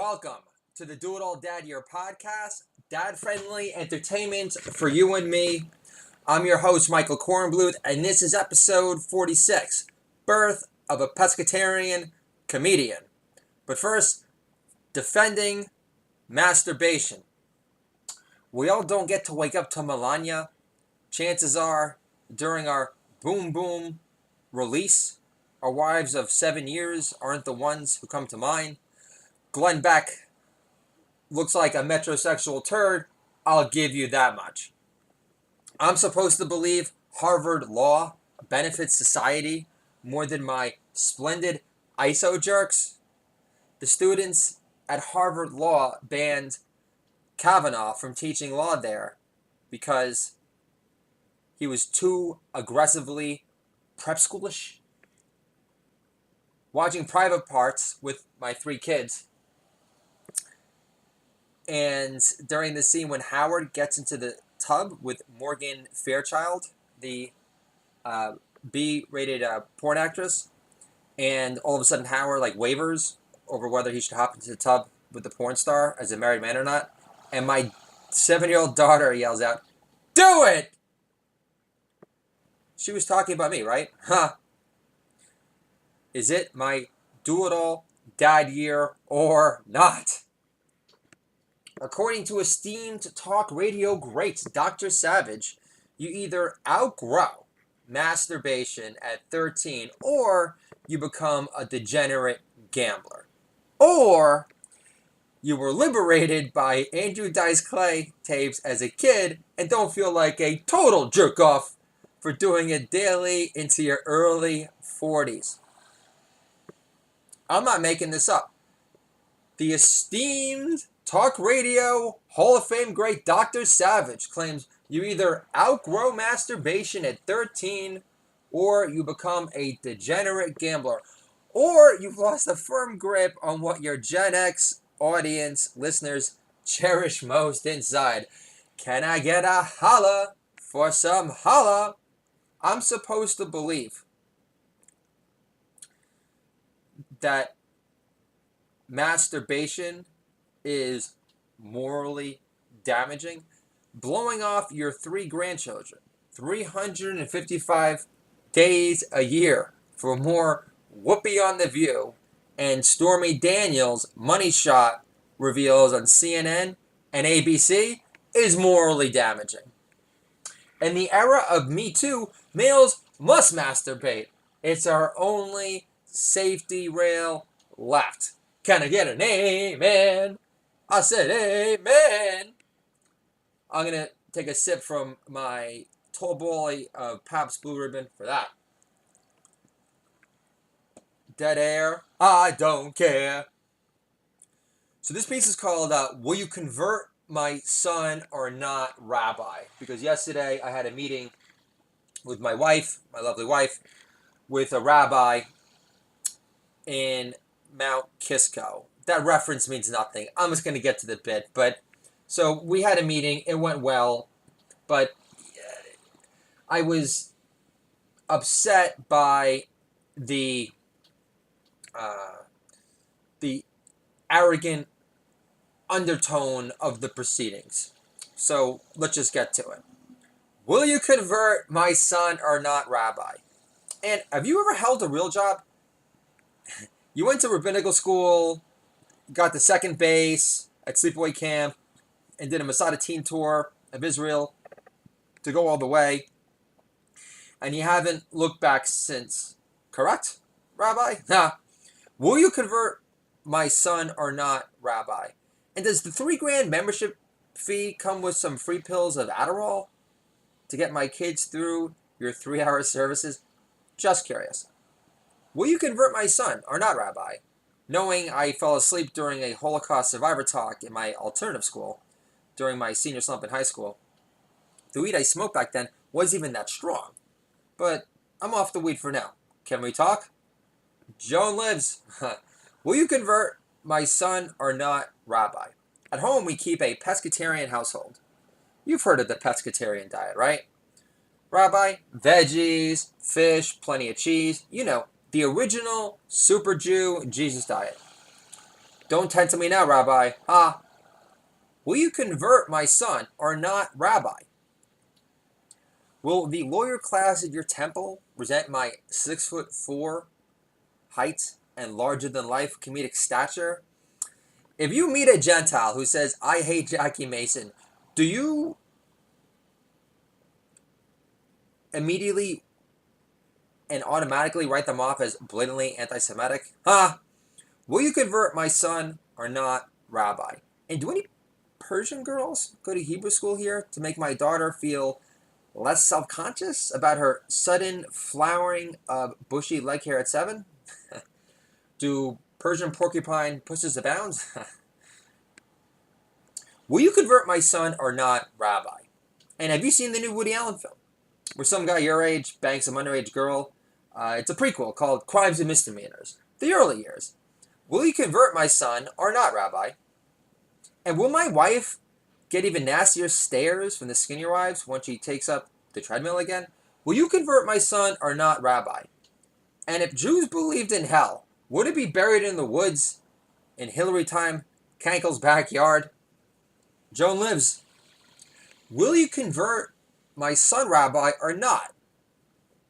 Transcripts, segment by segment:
Welcome to the Do It All Dad Year podcast, dad-friendly entertainment for you and me. I'm your host, Michael Kornbluth, and this is episode 46, Birth of a Pescatarian Comedian. But first, defending masturbation. We all don't get to wake up to Melania. Chances are, during our boom boom release, our wives of 7 years aren't the ones who come to mind. Glenn Beck looks like a metrosexual turd. I'll give you that much. I'm supposed to believe Harvard law benefits society more than my splendid ISO jerks. The students at Harvard Law banned Kavanaugh from teaching law there because he was too aggressively prep schoolish. Watching Private Parts with my 3 kids, and during the scene when Howard gets into the tub with Morgan Fairchild, the B-rated porn actress, and all of a sudden Howard wavers over whether he should hop into the tub with the porn star as a married man or not, and my 7-year-old daughter yells out, "Do it!" She was talking about me, right? Huh. Is it my do-it-all dad year or not? According to esteemed talk radio great Dr. Savage, you either outgrow masturbation at 13 or you become a degenerate gambler. Or you were liberated by Andrew Dice Clay tapes as a kid and don't feel like a total jerk-off for doing it daily into your early 40s. I'm not making this up. The esteemed talk radio Hall of Fame great Dr. Savage claims you either outgrow masturbation at 13 or you become a degenerate gambler, or you've lost a firm grip on what your Gen X audience listeners cherish most inside. Can I get a holla for some holla? I'm supposed to believe that masturbation is morally damaging. Blowing off your 3 grandchildren 355 days a year for more Whoopi on The View and Stormy Daniels' money shot reveals on CNN and ABC is morally damaging. In the era of Me Too, males must masturbate. It's our only safety rail left. Can I get an amen? I said amen. I'm going to take a sip from my tall boy of Pabst Blue Ribbon for that. Dead air, I don't care. So this piece is called Will You Convert My Son or Not, Rabbi? Because yesterday I had a meeting with my wife, my lovely wife, with a rabbi in Mount Kisco. That reference means nothing. I'm just going to get to the bit. But so we had a meeting. It went well. But I was upset by the arrogant undertone of the proceedings. So let's just get to it. Will you convert my son or not, Rabbi? And have you ever held a real job? You went to rabbinical school, got the second base at sleepaway camp, and did a Masada teen tour of Israel to go all the way. And you haven't looked back since. Correct, Rabbi? Nah. Will you convert my son or not, Rabbi? And does the $3,000 membership fee come with some free pills of Adderall to get my kids through your 3-hour services? Just curious. Will you convert my son or not, Rabbi? Knowing I fell asleep during a Holocaust survivor talk in my alternative school during my senior slump in high school. The weed I smoked back then wasn't even that strong. But I'm off the weed for now. Can we talk? Joan lives. Will you convert my son or not, Rabbi? At home, we keep a pescatarian household. You've heard of the pescatarian diet, right? Rabbi, veggies, fish, plenty of cheese. You know, the original Super Jew Jesus diet. Don't tend to me now, Rabbi. Ha! Will you convert my son or not, Rabbi? Will the lawyer class at your temple resent my 6'4" height and larger than life comedic stature? If you meet a Gentile who says, I hate Jackie Mason, do you immediately and automatically write them off as blatantly anti-Semitic? Ha! Will you convert my son or not, Rabbi? And do any Persian girls go to Hebrew school here to make my daughter feel less self-conscious about her sudden flowering of bushy leg hair at 7? Do Persian porcupine pussies abound? Will you convert my son or not, Rabbi? And have you seen the new Woody Allen film where some guy your age bangs some underage girl? It's a prequel called Crimes and Misdemeanors, the early years. Will you convert my son or not, Rabbi? And will my wife get even nastier stares from the skinnier wives once she takes up the treadmill again? Will you convert my son or not, Rabbi? And if Jews believed in hell, would it be buried in the woods in Hillary Time Kankel's backyard? Joan lives. Will you convert my son, Rabbi, or not?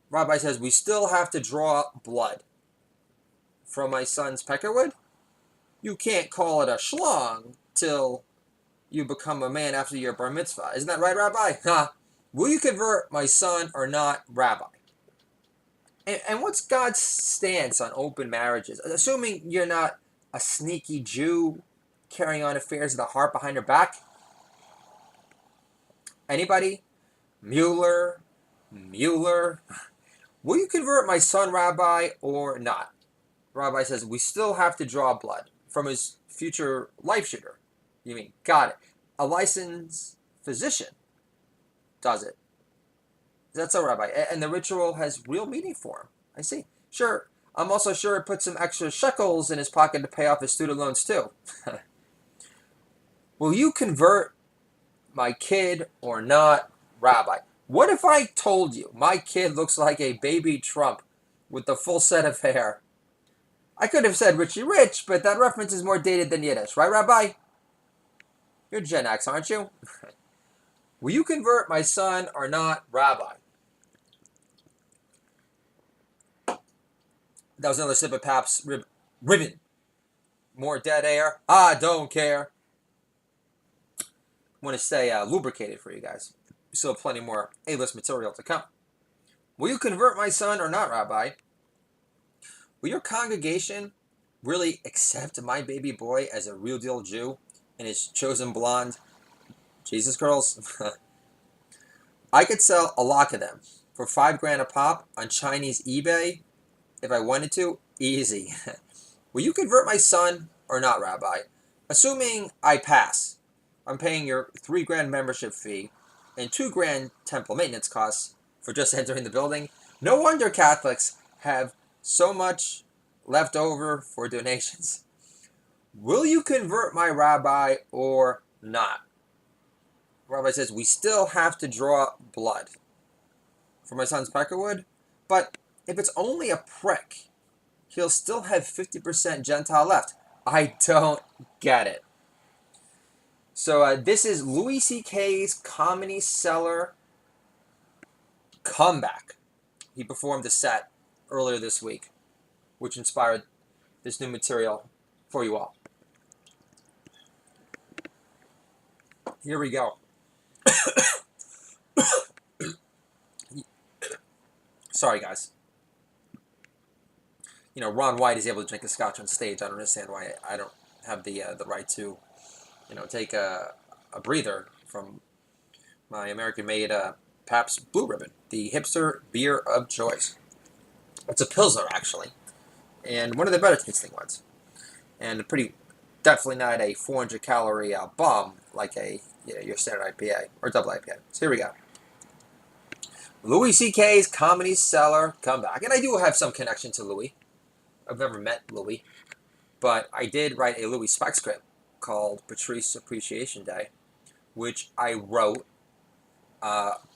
Rabbi says, we still have to draw blood from my son's peckerwood. You can't call it a schlong till you become a man after your bar mitzvah. Isn't that right, Rabbi? Huh? Will you convert my son or not, Rabbi? And what's God's stance on open marriages? Assuming you're not a sneaky Jew carrying on affairs of the heart behind your back. Anybody? Mueller? Will you convert my son, Rabbi, or not? Rabbi says, we still have to draw blood from his future life shooter. You mean, got it. A licensed physician does it. That's so, Rabbi. And the ritual has real meaning for him. I see. Sure. I'm also sure it put some extra shekels in his pocket to pay off his student loans, too. Will you convert my kid or not, Rabbi? What if I told you my kid looks like a baby Trump with the full set of hair? I could have said Richie Rich, but that reference is more dated than Yiddish. Right, Rabbi? You're Gen X, aren't you? Will you convert my son or not, Rabbi? That was another sip of Pabst ribbon. More dead air. I don't care. Want to stay lubricated for you guys. Still plenty more A-list material to come. Will you convert my son or not, Rabbi? Will your congregation really accept my baby boy as a real deal Jew and his chosen blonde Jesus girls? I could sell a lot of them for $5,000 a pop on Chinese eBay if I wanted to. Easy. Will you convert my son or not, Rabbi? Assuming I pass, I'm paying your $3,000 membership fee and $2,000 temple maintenance costs for just entering the building. No wonder Catholics have so much left over for donations. Will you convert my rabbi or not? Rabbi says, we still have to draw blood for my son's peckerwood, but if it's only a prick, he'll still have 50% Gentile left. I don't get it. So this is Louis C.K.'s Comedy Cellar Comeback. He performed a set earlier this week, which inspired this new material for you all. Here we go. Sorry, guys. You know, Ron White is able to drink a scotch on stage. I don't understand why I don't have the right to, take a breather from my American-made Pabst Blue Ribbon, the hipster beer of choice. It's a Pilsner, actually, and one of the better tasting ones. And definitely not a 400-calorie bomb like your standard IPA or double IPA. So here we go. Louis C.K.'s Comedy Cellar Comeback. And I do have some connection to Louis. I've never met Louis, but I did write a Louis spec script called Patrice Appreciation Day, which I wrote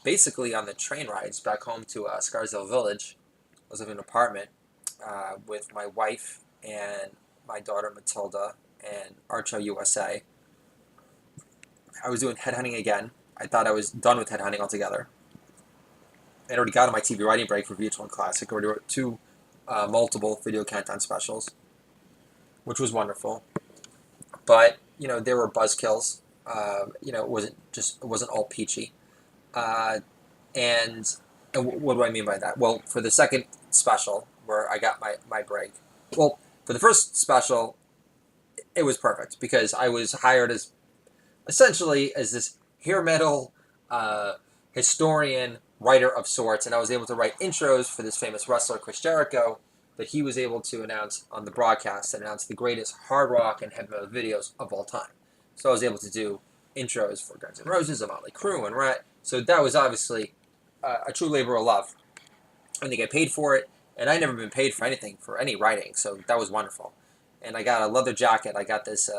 basically on the train rides back home to Scarsdale Village. I was living in an apartment with my wife and my daughter Matilda and Art Show USA. I was doing headhunting again. I thought I was done with headhunting altogether. I already got on my TV writing break for VH1 Classic. I already wrote 2 multiple video content specials, which was wonderful. But there were buzzkills. It wasn't all peachy. Uh, and what do I mean by that? Well, for the second special where I got my break, well, for the first special, it was perfect because I was hired as essentially as this hair metal historian writer of sorts, and I was able to write intros for this famous wrestler Chris Jericho that he was able to announce on the broadcast and announce the greatest hard rock and heavy metal videos of all time. So I was able to do intros for Guns N' Roses, a Motley Crue, and Rat. So that was obviously a true labor of love, and they get paid for it. And I never been paid for anything for any writing, so that was wonderful. And I got a leather jacket. I got this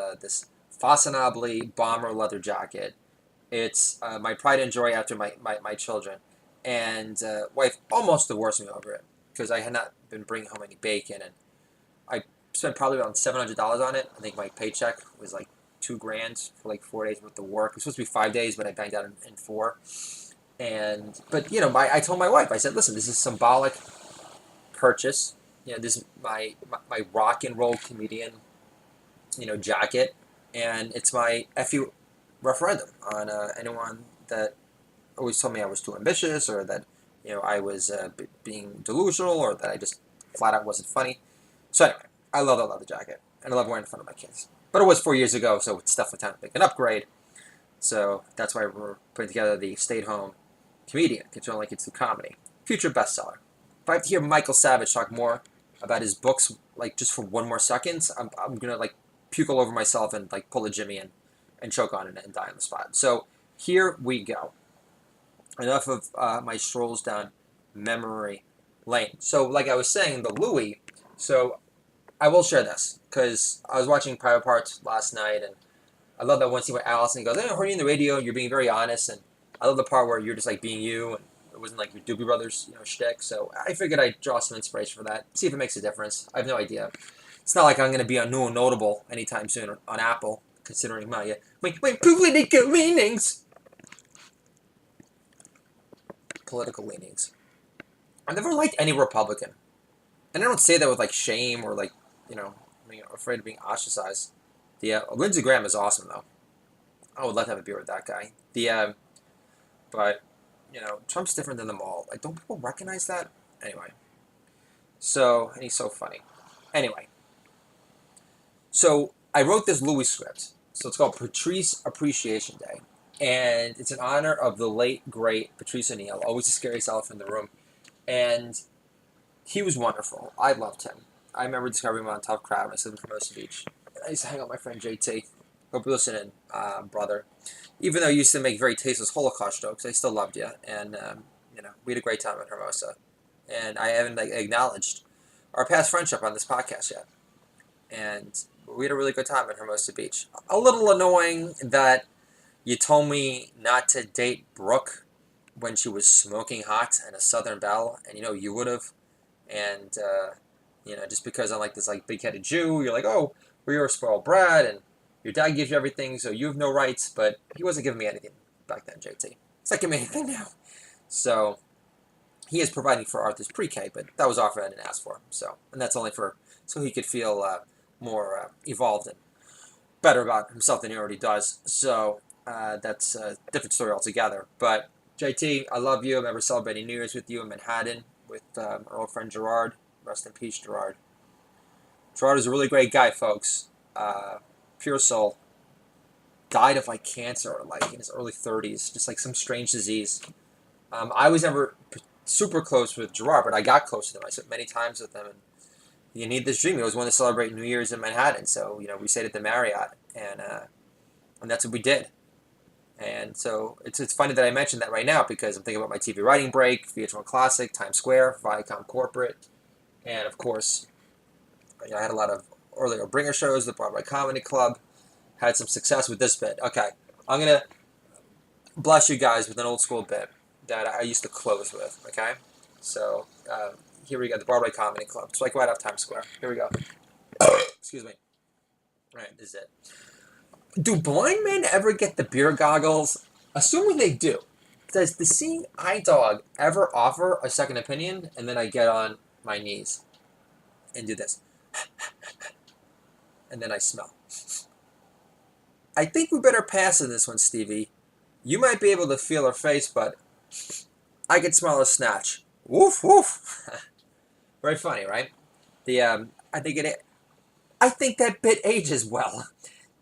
Fasanably bomber leather jacket. It's my pride and joy after my children. And wife almost divorced me over it because I had not been bringing home any bacon. And I spent probably around $700 on it. I think my paycheck was like $2,000 for like 4 days worth of work. It was supposed to be 5 days, but I banged out in 4. But I told my wife, I said, listen, this is symbolic purchase. This is my rock and roll comedian, jacket, and it's my FU referendum on anyone that always told me I was too ambitious, or that I was being delusional, or that I just flat out wasn't funny. So anyway, I love that leather jacket, and I love wearing it in front of my kids. But it was 4 years ago, so it's definitely time to make an upgrade. So that's why we're putting together the stay-at-home comedian, controlling kids through comedy, future bestseller. If I have to hear Michael Savage talk more about his books, like just for 1 more second, I'm gonna like puke all over myself and like pull a Jimmy and choke on it and die on the spot. So here we go. Enough of my strolls down memory lane. So like I was saying, the Louie. So I will share this because I was watching Private Parts last night, and I love that one scene where Allison goes, I heard you in the radio, you're being very honest, and I love the part where you're just like being you, and it wasn't like your Doobie Brothers, shtick. So I figured I'd draw some inspiration for that, see if it makes a difference. I have no idea. It's not like I'm going to be on New and Notable anytime soon on Apple, considering my political leanings. Political leanings. I've never liked any Republican. And I don't say that with like shame or like, being afraid of being ostracized. Lindsey Graham is awesome though. I would love to have a beer with that guy. But Trump's different than them all. Like, don't people recognize that? Anyway. So, and he's so funny. Anyway. So, I wrote this Louie script. So, it's called Patrice Appreciation Day. And it's in honor of the late, great Patrice O'Neill, always the scariest elephant in the room. And he was wonderful. I loved him. I remember discovering him on Tough Crowd when I lived in Hermosa Beach. And I used to hang out with my friend JT. Hope you're listening, brother. Even though you used to make very tasteless Holocaust jokes, I still loved you. And, we had a great time in Hermosa. And I haven't acknowledged our past friendship on this podcast yet. And we had a really good time at Hermosa Beach. A little annoying that you told me not to date Brooke when she was smoking hot and a Southern Belle. And, you would have. And, just because I'm like this big-headed Jew, you're like, oh, well, you're a spoiled brat, and your dad gives you everything, so you have no rights. But he wasn't giving me anything back then, JT. He's not giving me anything now. So he is providing for Arthur's pre-K, but that was offered I didn't ask for. So, and that's only so he could feel more evolved and better about himself than he already does. So that's a different story altogether. But JT, I love you. I remember celebrating New Year's with you in Manhattan with our old friend Gerard. Rest in peace, Gerard. Gerard is a really great guy, folks. Pure soul. Died of cancer, in his early 30s, just some strange disease. I was never super close with Gerard, but I got close to him. I spent many times with him, and you need this dream. He always wanted to celebrate New Year's in Manhattan, so we stayed at the Marriott, and that's what we did. And so it's funny that I mentioned that right now because I'm thinking about my TV writing break, VH1 Classic, Times Square, Viacom Corporate, and of course, I had a lot of earlier bringer shows, the Broadway Comedy Club. Had some success with this bit. Okay, I'm gonna bless you guys with an old school bit that I used to close with. Okay, so here we go, the Broadway Comedy Club. It's right off Times Square. Here we go. Excuse me. All right, this is it. Do blind men ever get the beer goggles? Assuming they do. Does the seeing eye dog ever offer a second opinion? And then I get on my knees and do this. And then I smell. I think we better pass on this one, Stevie. You might be able to feel her face, but I could smell a snatch. Woof woof. Very funny, right? The I think it. I think that bit ages well.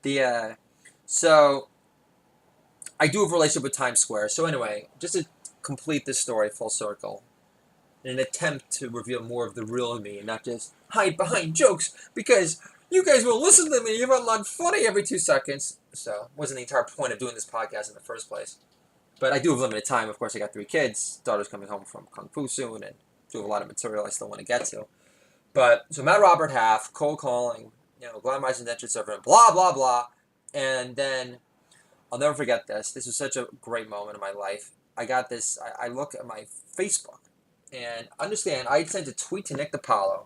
The so I do have a relationship with Times Square. So anyway, just to complete this story full circle, in an attempt to reveal more of the real me and not just hide behind jokes, because you guys will listen to me. You're not funny every 2 seconds. So wasn't the entire point of doing this podcast in the first place. But I do have limited time. Of course, I got 3 kids. Daughter's coming home from Kung Fu soon, and do have a lot of material I still want to get to. But so Matt Robert Half, cold calling, Glenn Meisner's entrance over him, blah blah blah, and then I'll never forget this. This was such a great moment in my life. I got this. I look at my Facebook, and understand I sent a tweet to Nick DiPaolo,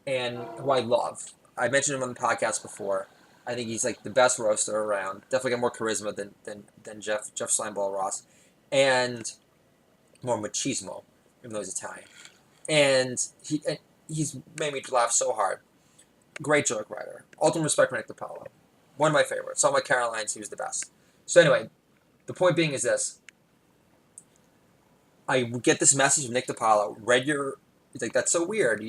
and who I love. I mentioned him on the podcast before. I think he's like the best roaster around. Definitely got more charisma than Jeff Slimeball Ross, and more machismo, even though he's Italian. And he's made me laugh so hard. Great joke writer. Ultimate respect for Nick DiPaolo. One of my favorites. Saw my Carolines. He was the best. So anyway, the point being is this. I get this message from Nick DiPaolo. He's like, that's so weird.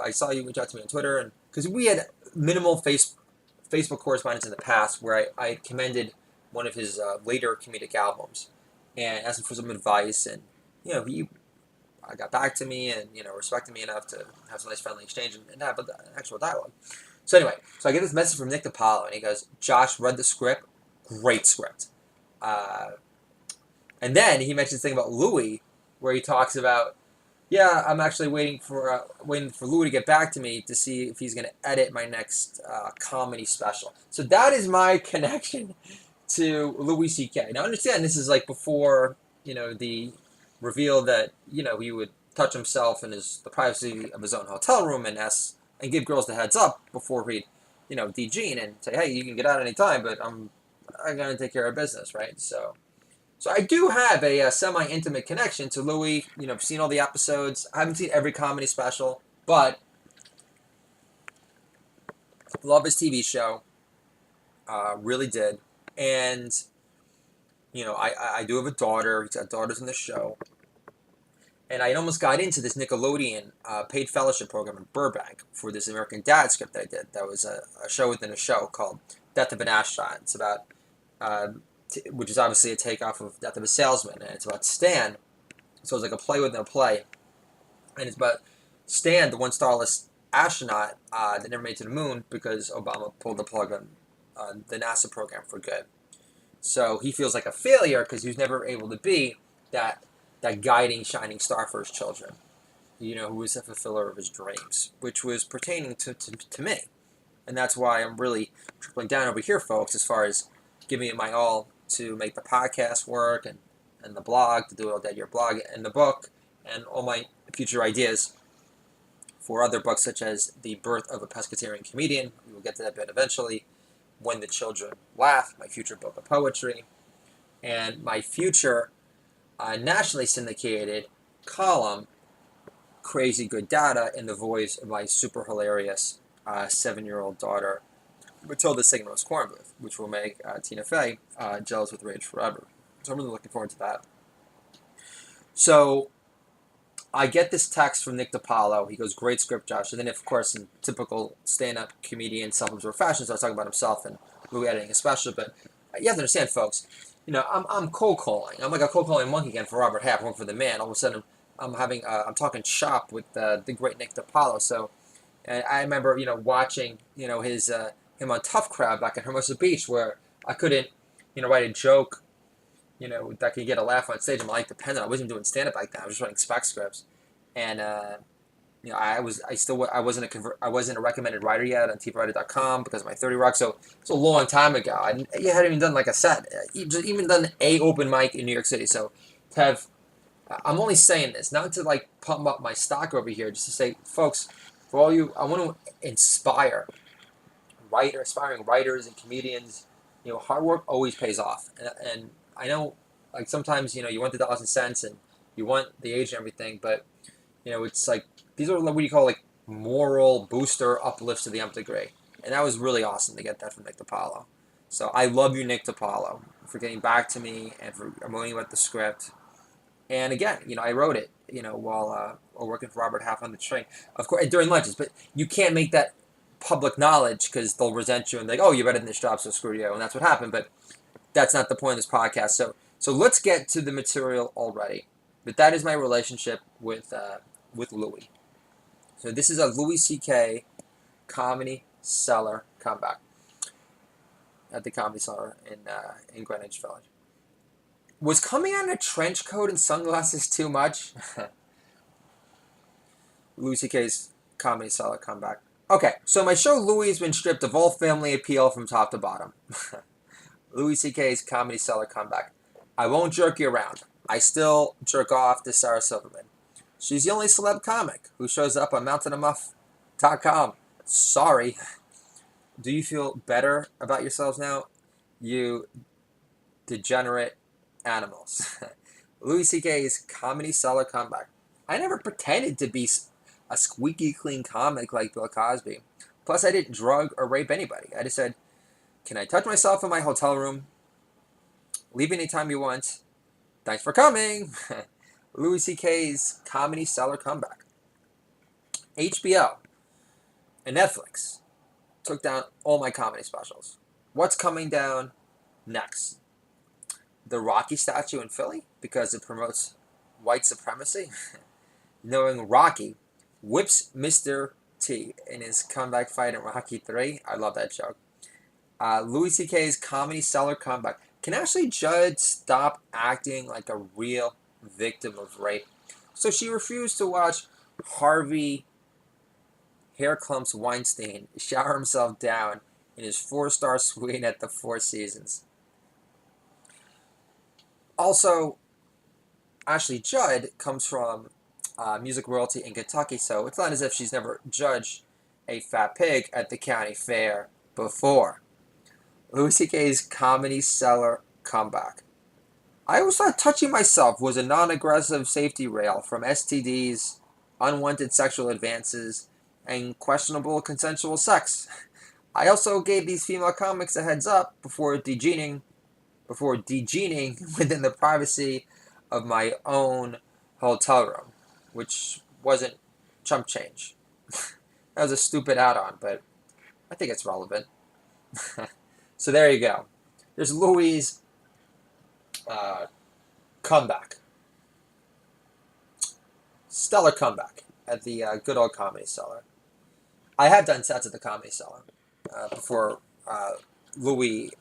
I saw you reach out to me on Twitter, and because we had minimal Facebook correspondence in the past, where I commended one of his later comedic albums, and asked him for some advice, and he got back to me and respected me enough to have some nice friendly exchange and have an actual dialogue. So anyway, I get this message from Nick DiPaolo, and he goes, "Josh read the script, great script." And then he mentions this thing about Louie, where he talks about, yeah, I'm actually waiting for Louie to get back to me to see if he's going to edit my next comedy special. So that is my connection to Louis C.K. Now understand, this is like before the reveal that he would touch himself in the privacy of his own hotel room and give girls the heads up before he'd DG and say, hey, you can get out anytime, but I'm going to take care of business, right? So I do have a semi-intimate connection to Louie. I've seen all the episodes. I haven't seen every comedy special, but love his TV show. Really did. And, I do have a daughter. He's got daughters in the show. And I almost got into this Nickelodeon paid fellowship program in Burbank for this American Dad script that I did. That was a show within a show called Death of an Astronaut. It's about... which is obviously a takeoff of Death of a Salesman, and it's about Stan. So it's like a play within a play, and it's about Stan, the one starless astronaut that never made it to the moon because Obama pulled the plug on the NASA program for good. So he feels like a failure because he was never able to be that guiding shining star for his children, who was a fulfiller of his dreams, which was pertaining to me, and that's why I'm really tripling down over here, folks, as far as giving it my all to make the podcast work and the blog, to do all that, your blog and the book, and all my future ideas for other books, such as The Birth of a Pescatarian Comedian. We will get to that bit eventually. When the Children Laugh, my future book of poetry, and my future nationally syndicated column, Crazy Good Data, in the voice of my super hilarious 7-year-old daughter, Matilda Signor's Corn Booth, which will make Tina Fey jealous with rage forever. So I'm really looking forward to that. So I get this text from Nick DiPaolo. He goes, great script, Josh. And then, of course, in typical stand-up comedian, self-absorbed fashion, starts talking about himself and Louie editing a special. But you have to understand, folks, I'm cold calling. I'm like a cold calling monkey again for Robert Half, one for the man. All of a sudden, I'm talking shop with the great Nick DiPaolo. So I remember, watching, his... him on Tough Crowd back at Hermosa Beach, where I couldn't, write a joke, that could get a laugh on stage. I'm like dependent. I wasn't doing stand up back then. I was just writing spec scripts, and I wasn't a recommended writer yet on tvwriter.com because of my 30 Rock. So it's a long time ago. I hadn't even done like a set, even done a open mic in New York City. So to have, I'm only saying this not to like pump up my stock over here, just to say, folks, for all you, I want to inspire aspiring writers and comedians, hard work always pays off. And I know, like, sometimes, you want the dollars and cents and you want the age and everything, but, it's like, these are what you call, like, moral booster uplifts to the nth degree. And that was really awesome to get that from Nick DiPaolo. So I love you, Nick DiPaolo, for getting back to me and for moaning about the script. And again, I wrote it, while working for Robert Half on the train, of course, during lunches. But you can't make that public knowledge because they'll resent you and they're like, oh, you're better than this job, so screw you. And that's what happened. But that's not the point of this podcast. So let's get to the material already. But that is my relationship with Louie. So this is a Louis C.K. Comedy Cellar comeback at the Comedy Cellar in Greenwich Village. Was coming out in a trench coat and sunglasses too much? Louis C.K.'s Comedy Cellar comeback. Okay, so my show Louie has been stripped of all family appeal from top to bottom. Louis C.K.'s Comedy Cellar comeback. I won't jerk you around. I still jerk off to Sarah Silverman. She's the only celeb comic who shows up on mountainofmuff.com. Sorry. Do you feel better about yourselves now? You degenerate animals. Louis C.K.'s Comedy Cellar comeback. I never pretended to be a squeaky clean comic like Bill Cosby. Plus, I didn't drug or rape anybody. I just said, can I touch myself in my hotel room? Leave anytime you want. Thanks for coming. Louis C.K.'s Comedy Cellar comeback. HBO and Netflix took down all my comedy specials. What's coming down next? The Rocky statue in Philly because it promotes white supremacy. Knowing Rocky whips Mr. T in his comeback fight in Rocky 3. I love that joke. Louis C.K.'s Comedy Cellar comeback. Can Ashley Judd stop acting like a real victim of rape? So she refused to watch Harvey Hair Clumps Weinstein shower himself down in his 4-star suite at the Four Seasons. Also, Ashley Judd comes from music royalty in Kentucky, so it's not as if she's never judged a fat pig at the county fair before. Louis C.K.'s Comedy Cellar comeback. I always thought touching myself was a non-aggressive safety rail from STDs, unwanted sexual advances, and questionable consensual sex. I also gave these female comics a heads up before degening within the privacy of my own hotel room, which wasn't chump change. That was a stupid add-on, but I think it's relevant. So there you go. There's Louie's comeback. Stellar comeback at the good old Comedy Cellar. I have done sets at the Comedy Cellar before Louie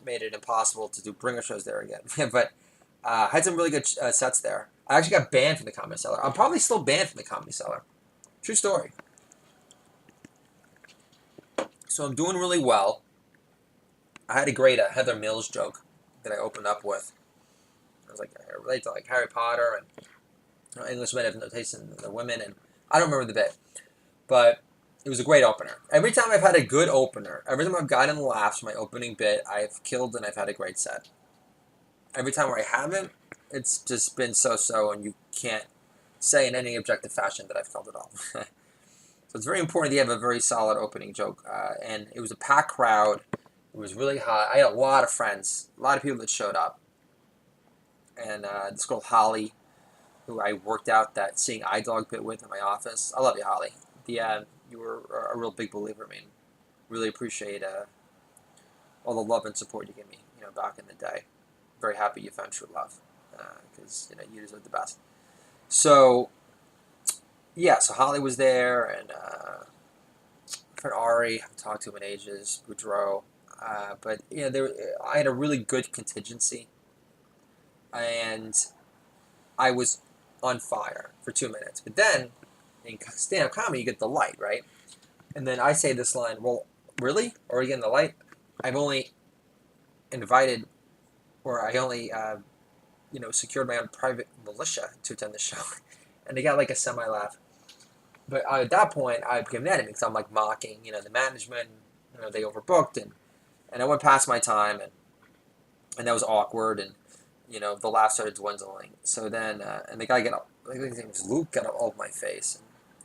made it impossible to do bringer shows there again. But had some really good sets there. I actually got banned from the Comedy Cellar. I'm probably still banned from the Comedy Cellar. True story. So I'm doing really well. I had a great Heather Mills joke that I opened up with. I was like, I relate to like Harry Potter and Englishmen have no taste in the women, and I don't remember the bit, but it was a great opener. Every time I've had a good opener, every time I've gotten laughs from my opening bit, I've killed and I've had a great set. Every time where I haven't, it's just been so-so, and you can't say in any objective fashion that I've killed it all. So it's very important that you have a very solid opening joke, and it was a packed crowd. It was really hot. I had a lot of friends, a lot of people that showed up. And this girl, Holly, who I worked out that Seeing Eye Dog bit with in my office. I love you, Holly. You were a real big believer. I mean, really appreciate all the love and support you gave me, back in the day. Very happy you found true love, because, you deserve the best. So, yeah, so Holly was there, and my friend Ari, I haven't talked to him in ages, Boudreaux. But I had a really good contingency, and I was on fire for 2 minutes. But then, in stand-up comedy, you get the light, right? And then I say this line, well, really? Are you getting the light? I've only invited, or I only, secured my own private militia to attend the show. And they got like a semi-laugh. But at that point, I became an enemy because I'm like mocking, the management, they overbooked, and I went past my time, and that was awkward, and the laugh started dwindling. So then, and the guy got up, I think his name was Luke, got up all over my face,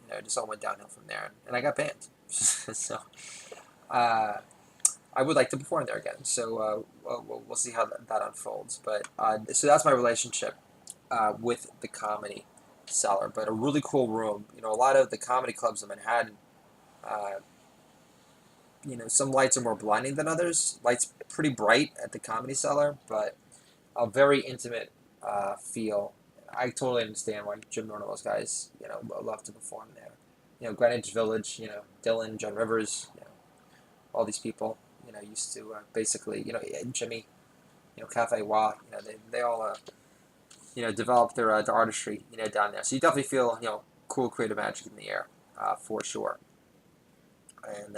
and it just all went downhill from there, and I got banned. So I would like to perform there again. So we'll see how that unfolds. But so that's my relationship with the Comedy Cellar. But a really cool room. A lot of the comedy clubs in Manhattan, uh, some lights are more blinding than others. Lights pretty bright at the Comedy Cellar, but a very intimate feel. I totally understand why Jim Norton, those guys, love to perform there. Greenwich Village, Dylan, John Rivers, all these people, used to basically, Jimmy, Cafe Wa, they all, develop their artistry, down there. So you definitely feel, cool creative magic in the air, for sure. And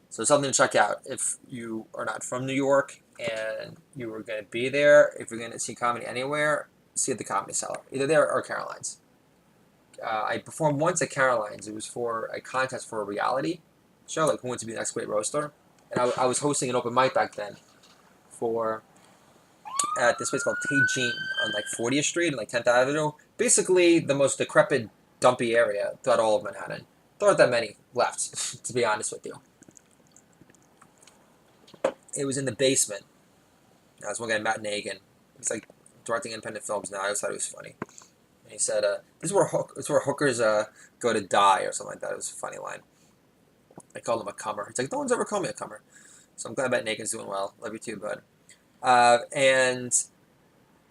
so something to check out if you are not from New York and you were going to be there. If you're going to see comedy anywhere, see at the Comedy Cellar, either there or Caroline's. I performed once at Caroline's. It was for a contest for a reality show, like Who Wants to Be the Next Great Roaster. And I was hosting an open mic back then at this place called Tejean on like 40th Street and like 10th Avenue. Basically, the most decrepit, dumpy area throughout all of Manhattan. There aren't that many left, to be honest with you. It was in the basement. I was one guy, Matt Nagan. He's like directing independent films now. I always thought he was funny. And he said, "This is where hookers go to die," or something like that. It was a funny line. I called him a cummer. He's like, "No one's ever called me a cummer." So I'm glad Matt Nagan's doing well. Love you too, bud. And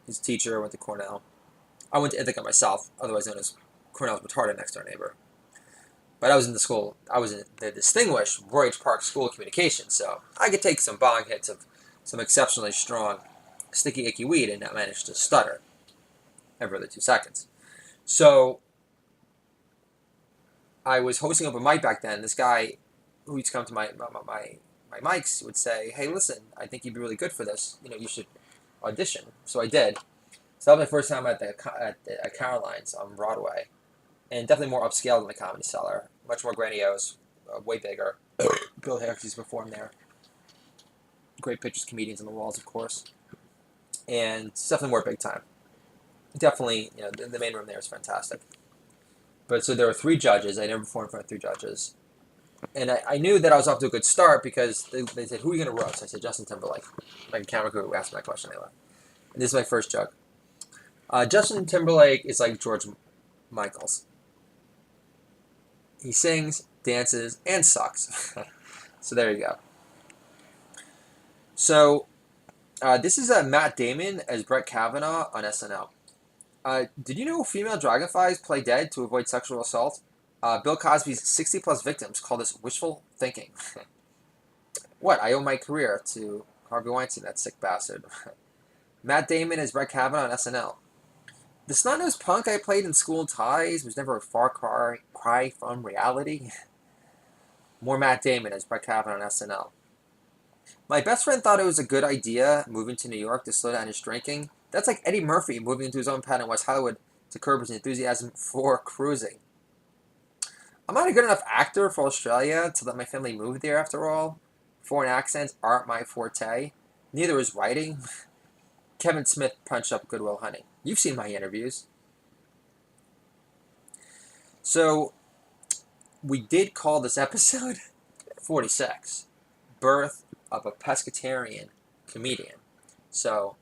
his teacher went to Cornell. I went to Ithaca myself, otherwise known as Cornell's retarded next door neighbor. But I was in the distinguished Roy H. Park School of Communication, so I could take some bong hits of some exceptionally strong, sticky, icky weed and not manage to stutter every other 2 seconds. So I was hosting open mic back then. This guy who used to come to my mics would say, "Hey, listen, I think you'd be really good for this. You should audition." So I did. So that was my first time at Caroline's on Broadway, and definitely more upscale than the Comedy Cellar. Much more grandiose, way bigger. Bill Hicks performed there. Great pictures, comedians on the walls, of course, and it's definitely more big time. Definitely, the main room there is fantastic. But so there were 3 judges. I never performed in front of 3 judges. And I knew that I was off to a good start because they said, "Who are you going to roast?" I said, "Justin Timberlake." My camera crew asked me that question anyway. And this is my first joke. Justin Timberlake is like George Michaels. He sings, dances, and sucks. So there you go. So this is Matt Damon as Brett Kavanaugh on SNL. Did you know female dragonflies play dead to avoid sexual assault? Bill Cosby's 60-plus victims call this wishful thinking. What? I owe my career to Harvey Weinstein, that sick bastard. Matt Damon as Brett Kavanaugh on SNL. The snot-nosed punk I played in School Ties was never a far cry from reality. More Matt Damon as Brett Kavanaugh on SNL. My best friend thought it was a good idea moving to New York to slow down his drinking. That's like Eddie Murphy moving into his own pad in West Hollywood to curb his enthusiasm for cruising. I'm not a good enough actor for Australia to let my family move there after all. Foreign accents aren't my forte. Neither is writing. Kevin Smith punched up Good Will Hunting. You've seen my interviews. So, we did call this episode 46, Birth of a Pescatarian Comedian. So,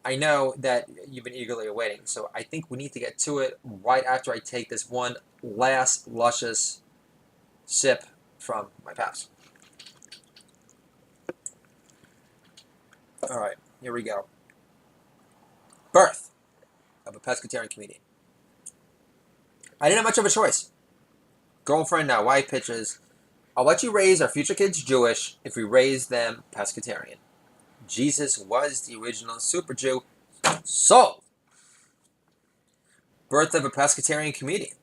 I know that you've been eagerly awaiting, so I think we need to get to it right after I take this one last luscious sip from my paps. All right, here we go. Birth of a Pescatarian Comedian. I didn't have much of a choice. Girlfriend, now wife, pitches, "I'll let you raise our future kids Jewish if we raise them pescatarian. Jesus was the original super Jew. Sold." Birth of a Pescatarian Comedian.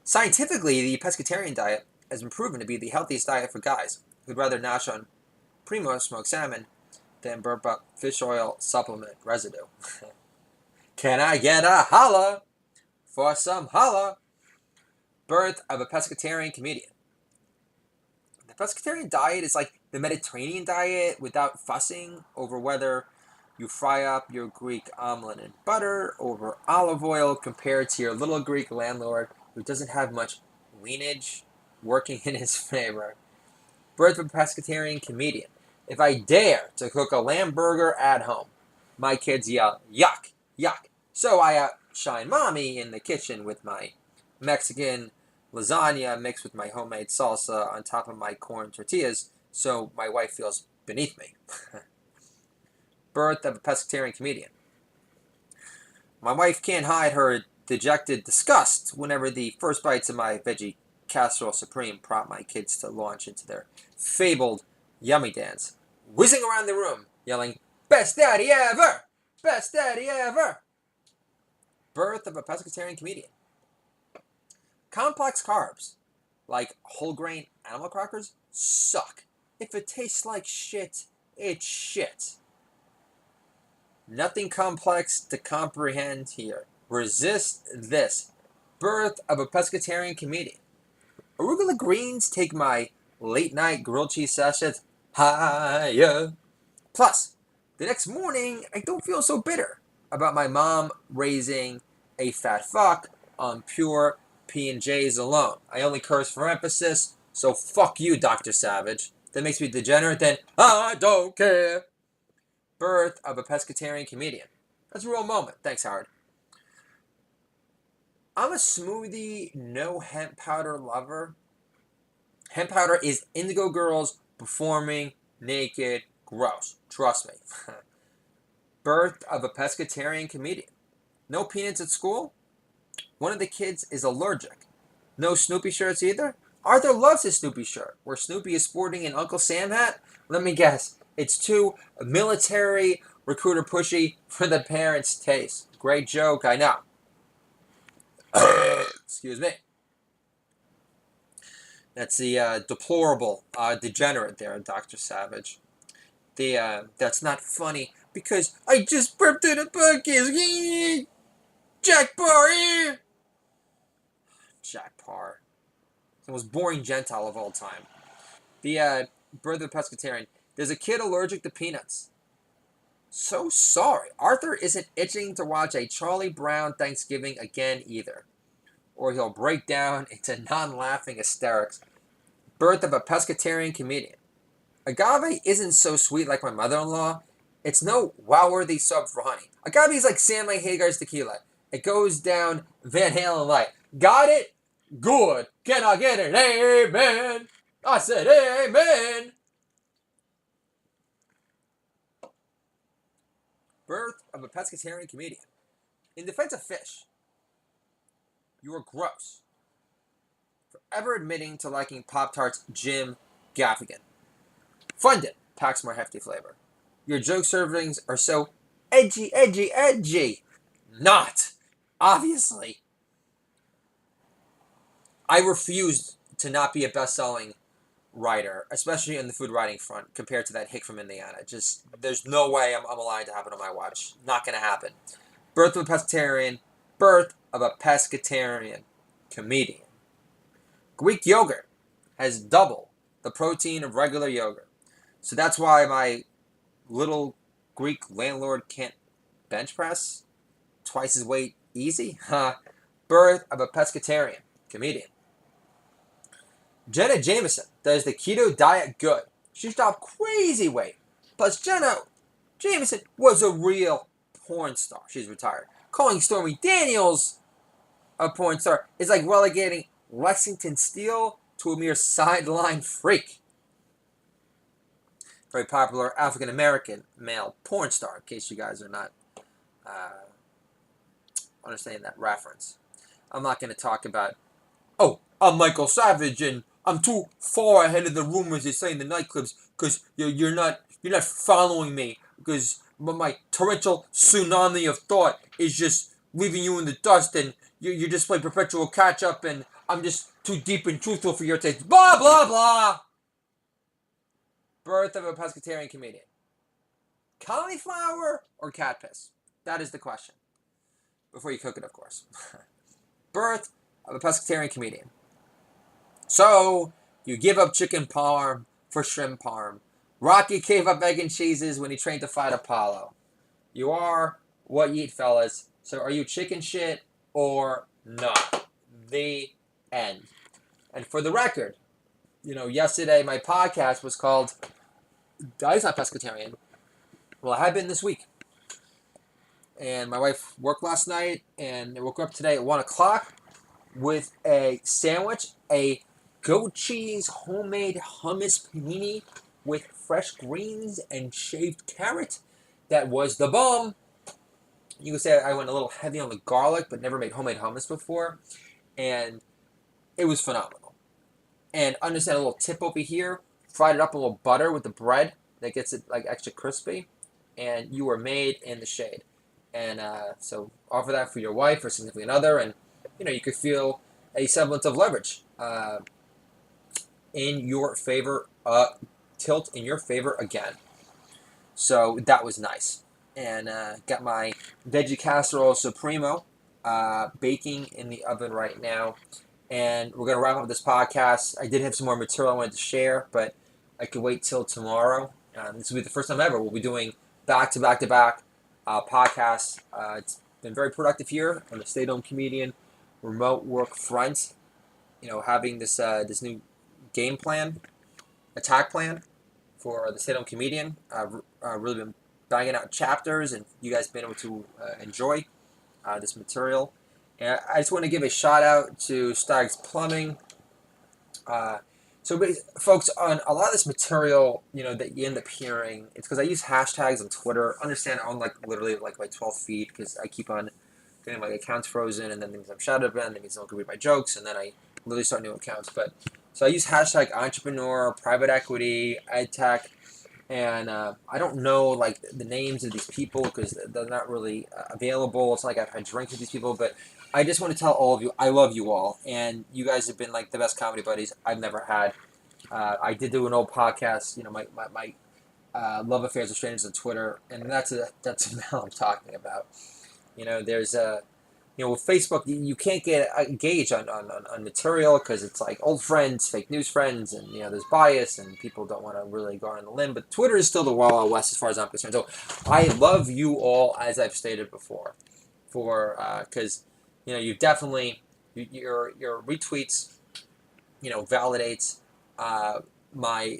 Scientifically, the pescatarian diet has been proven to be the healthiest diet for guys who'd rather nosh on primo smoked salmon than burp up fish oil supplement residue. Can I get a holla for some holla? Birth of a Pescatarian Comedian. The pescatarian diet is like the Mediterranean diet without fussing over whether you fry up your Greek omelet in butter over olive oil compared to your little Greek landlord who doesn't have much lineage working in his favor. Birth of a pescatarian comedian. If I dare to cook a lamb burger at home, my kids yell, yuck, yuck. So I outshine mommy in the kitchen with my Mexican lasagna mixed with my homemade salsa on top of my corn tortillas, so my wife feels beneath me. Birth of a pescatarian comedian. My wife can't hide her dejected disgust whenever the first bites of my veggie casserole supreme prompt my kids to launch into their fabled yummy dance, whizzing around the room, yelling, "Best daddy ever! Best daddy ever!" Birth of a pescatarian comedian. Complex carbs, like whole grain animal crackers, suck. If it tastes like shit, it's shit. Nothing complex to comprehend here. Resist this. Birth of a pescatarian comedian. Arugula greens take my late night grilled cheese sachets higher. Plus, the next morning, I don't feel so bitter about my mom raising a fat fuck on pure P&Js alone. I only curse for emphasis, so fuck you, Dr. Savage. That makes me degenerate, then I don't care. Birth of a pescatarian comedian. That's a real moment. Thanks, Howard. I'm a smoothie, no hemp powder lover. Hemp powder is indigo girls performing naked. Gross. Trust me. Birth of a pescatarian comedian. No peanuts at school? One of the kids is allergic. No Snoopy shirts either? Arthur loves his Snoopy shirt, where Snoopy is sporting an Uncle Sam hat. Let me guess. It's too military recruiter pushy for the parents' taste. Great joke, I know. Excuse me. That's the deplorable degenerate there, Dr. Savage. That's not funny because I just burped in a podcast. Jack Parr. Jack Parr. The most boring Gentile of all time. The Birth of the Pescatarian. There's a kid allergic to peanuts. So sorry. Arthur isn't itching to watch a Charlie Brown Thanksgiving again either. Or he'll break down into non-laughing hysterics. Birth of a pescatarian comedian. Agave isn't so sweet like my mother-in-law. It's no wow-worthy sub for honey. Agave is like Sammy Hagar's tequila. It goes down Van Halen light. Got it? Good. Can I get an amen? I said amen. Birth of a pescatarian comedian. In defense of fish, you are gross for ever admitting to liking Pop-Tarts Jim Gaffigan. Fun Dip packs more hefty flavor. Your joke servings are so edgy, edgy, edgy. Not. Obviously. I refuse to not be a best-selling writer, especially on the food writing front, compared to that hick from Indiana. Just, there's no way I'm allowed to have it on my watch. Not going to happen. Birth of a pescatarian. Birth of a pescatarian comedian. Greek yogurt has double the protein of regular yogurt. So that's why my little Greek landlord can't bench press twice his weight easy. Birth of a pescatarian comedian. Jenna Jameson does the keto diet good. She dropped crazy weight. Plus, Jenna Jameson was a real porn star. She's retired. Calling Stormy Daniels a porn star is like relegating Lexington Steele to a mere sideline freak. Very popular African-American male porn star, in case you guys are not understanding that reference. I'm not going to talk about, oh, I'm Michael Savage and I'm too far ahead of the rumors they say in the nightclubs because you're not following me because my torrential tsunami of thought is just leaving you in the dust and you just play perpetual catch up and I'm just too deep and truthful for your taste. Blah, blah, blah. Birth of a pescatarian comedian. Cauliflower or cat piss? That is the question. Before you cook it, of course. Birth of a pescatarian comedian. So, You give up chicken parm for shrimp parm. Rocky gave up egg and cheeses when he trained to fight Apollo. You are what you eat, fellas. So are you chicken shit or not? The end. And for the record, yesterday my podcast was called Daddy's Not Pescatarian. Well, I have been this week. And my wife worked last night, and I woke up today at 1 o'clock with a sandwich, a goat cheese homemade hummus panini with fresh greens and shaved carrot. That was the bomb. You could say I went a little heavy on the garlic, but never made homemade hummus before. And it was phenomenal. And understand a little tip over here. Fried it up in a little butter with the bread that gets it like extra crispy. And you were made in the shade. And so offer that for your wife or significant other. And, you could feel a semblance of leverage in your favor, tilt in your favor again. So that was nice. And got my veggie casserole supremo baking in the oven right now. And we're going to wrap up this podcast. I did have some more material I wanted to share, but I could wait till tomorrow. This will be the first time ever we'll be doing back-to-back-to-back podcasts. It's been very productive here on the stay-at-home comedian remote work front. Having this new game plan, attack plan for the stay-at-home comedian. I've really been banging out chapters, and you guys have been able to enjoy this material. And I just want to give a shout out to Stag's Plumbing. So, folks, on a lot of this material, that you end up hearing, it's because I use hashtags on Twitter. Understand, I own literally my 12 feed because I keep on getting my accounts frozen, and then things I'm shouted about, and that means no one can read my jokes, and then I literally start new accounts. But so I use hashtag entrepreneur, private equity, edtech, and I don't know the names of these people because they're not really available. It's not like I've had drinks with these people, but I just want to tell all of you, I love you all, and you guys have been the best comedy buddies I've never had. I did do an old podcast, my love affairs with strangers on Twitter, and that's now I'm talking about. There's with Facebook, you can't get engaged on material because it's old friends, fake news friends, and there's bias, and people don't want to really go on the limb. But Twitter is still the Wild Wild West as far as I'm concerned. So I love you all, as I've stated before, because you've definitely your retweets validates my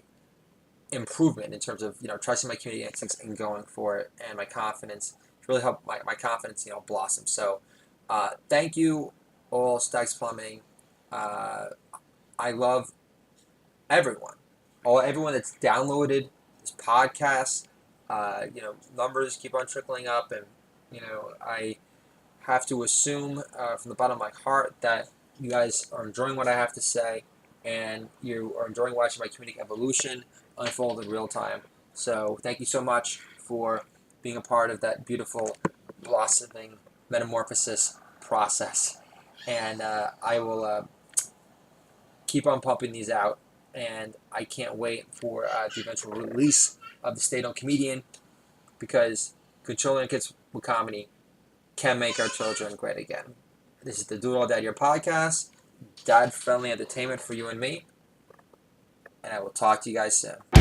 improvement in terms of trusting my community instincts and going for it, and my confidence really helped my confidence blossom. So thank you all, Stag's Plumbing. I love everyone that's downloaded this podcast. Numbers keep on trickling up, and I have to assume from the bottom of my heart that you guys are enjoying what I have to say, and you are enjoying watching my comedic evolution unfold in real time. So thank you so much for being a part of that beautiful blossoming metamorphosis process. And I will keep on pumping these out, and I can't wait for the eventual release of the Stay-at-Home Comedian, because good children and kids with comedy can make our children great again. This is the Do It All Dad Your podcast, dad-friendly entertainment for you and me, and I will talk to you guys soon.